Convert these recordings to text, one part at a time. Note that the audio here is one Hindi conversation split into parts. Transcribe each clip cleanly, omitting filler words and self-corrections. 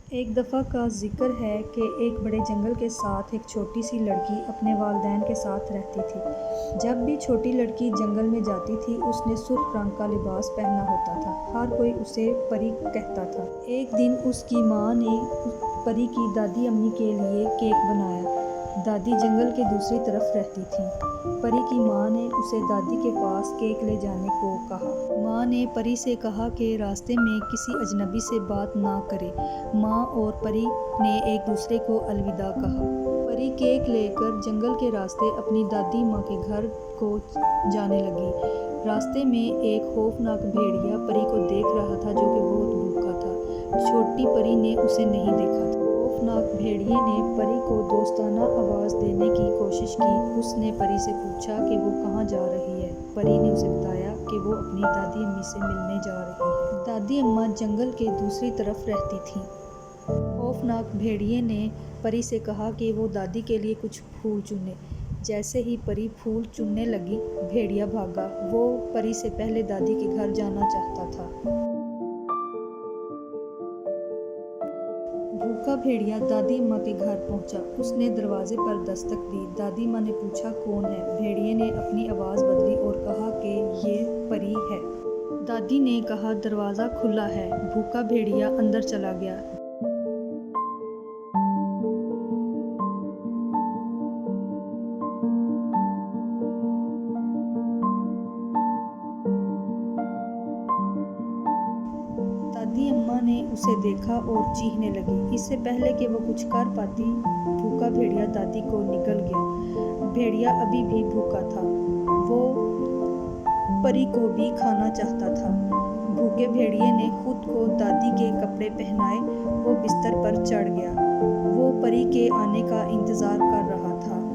एक दफ़ा का ज़िक्र है कि एक बड़े जंगल के साथ एक छोटी सी लड़की अपने वालिदैन के साथ रहती थी। जब भी छोटी लड़की जंगल में जाती थी उसने सुर्ख रंग का लिबास पहना होता था। हर कोई उसे परी कहता था। एक दिन उसकी माँ ने परी की दादी अम्मी के लिए केक बनाया। दादी जंगल के दूसरी तरफ रहती थी। परी की माँ ने उसे दादी के पास केक ले जाने को कहा। माँ ने परी से कहा कि रास्ते में किसी अजनबी से बात ना करे। माँ और परी ने एक दूसरे को अलविदा कहा। परी केक लेकर जंगल के रास्ते अपनी दादी माँ के घर को जाने लगी। रास्ते में एक खौफनाक भेड़िया परी को देख रहा था जो कि बहुत भूखा था। छोटी परी ने उसे नहीं देखा था। खौफनाक भेड़िए ने परी को दोस्ताना आवाज़ देने की कोशिश की। उसने परी से पूछा कि वो कहाँ जा रही है। परी ने उसे बताया कि वो अपनी दादी अम्मी से मिलने जा रही है। दादी अम्मा जंगल के दूसरी तरफ रहती थीं। खौफनाक भेड़िए ने परी से कहा कि वो दादी के लिए कुछ फूल चुने। जैसे ही परी फूल चुनने लगी भेड़िया भागा। वो परी से पहले दादी के घर जाना चाहता था। भूखा भेड़िया दादी अम्मा के घर पहुंचा। उसने दरवाजे पर दस्तक दी। दादी माँ ने पूछा कौन है। भेड़िए ने अपनी आवाज़ बदली और कहा कि ये परी है। दादी ने कहा दरवाज़ा खुला है। भूखा भेड़िया अंदर चला गया। दादी अम्मा ने उसे देखा और चीखने लगी। इससे पहले कि वो कुछ कर पाती भूखा भेड़िया दादी को निकल गया। भेड़िया अभी भी भूखा था। वो परी को भी खाना चाहता था। भूखे भेड़िए ने खुद को दादी के कपड़े पहनाए। वो बिस्तर पर चढ़ गया। वो परी के आने का इंतज़ार कर रहा था।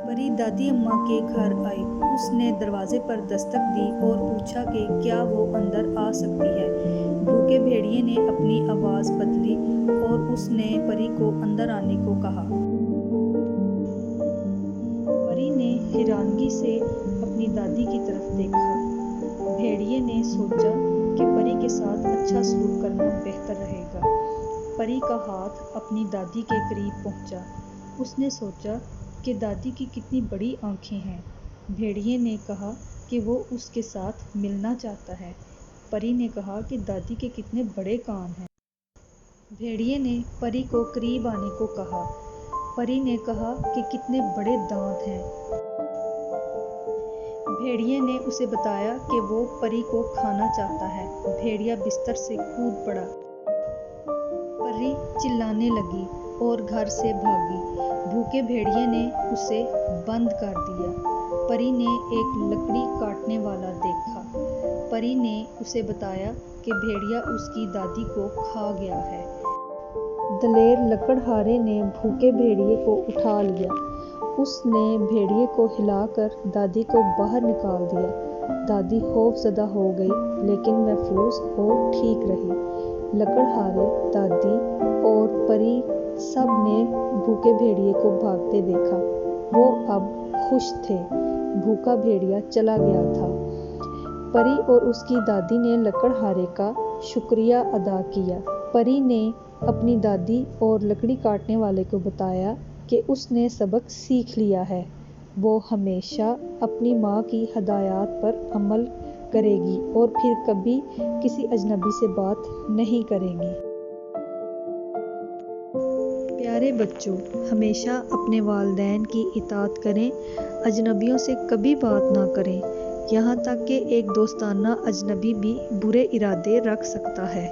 परी दादी अम्मा के घर आई। उसने दरवाजे पर दस्तक दी और पूछा कि क्या वो अंदर आ सकती है। भूखे भेड़िए ने अपनी आवाज़ बदली और उसने परी को अंदर आने को कहा। परी ने हैरानगी से अपनी दादी की तरफ देखा। भेड़िए ने सोचा कि परी के साथ अच्छा सलूक करना बेहतर रहेगा। परी का हाथ अपनी दादी के करीब पहुंचा। उसने सोचा कि दादी की कितनी बड़ी आंखें हैं। भेड़िए ने कहा कि वो उसके साथ मिलना चाहता है। परी ने कहा कि दादी के कितने बड़े कान हैं। भेड़िए ने परी को करीब आने को कहा। परी ने कहा कि कितने बड़े दांत हैं। भेड़िए ने उसे बताया कि वो परी को खाना चाहता है। भेड़िया बिस्तर से कूद पड़ा। परी चिल्लाने लगी और घर से भागी। भूखे भेड़िए ने उसे बंद कर दिया। परी ने एक लकड़ी काटने वाला देखा। परी ने उसे बताया कि भेड़िया उसकी दादी को खा गया है। दलेर लकड़हारे ने भूखे भेड़िए को उठा लिया। उसने भेड़िए को हिलाकर दादी को बाहर निकाल दिया। दादी खौफज़दा हो गई लेकिन महफूज और ठीक रही। लकड़हारे, दादी और परी सब ने भूखे भेड़िए को भागते देखा। वो अब खुश थे। भूखा भेड़िया चला गया था। परी और उसकी दादी ने लकड़हारे का शुक्रिया अदा किया। परी ने अपनी दादी और लकड़ी काटने वाले को बताया कि उसने सबक सीख लिया है। वो हमेशा अपनी माँ की हदायत पर अमल करेगी और फिर कभी किसी अजनबी से बात नहीं करेगी। प्यारे बच्चों, हमेशा अपने वालिदैन की इताअत करें। अजनबियों से कभी बात ना करें। यहाँ तक कि एक दोस्ताना अजनबी भी बुरे इरादे रख सकता है।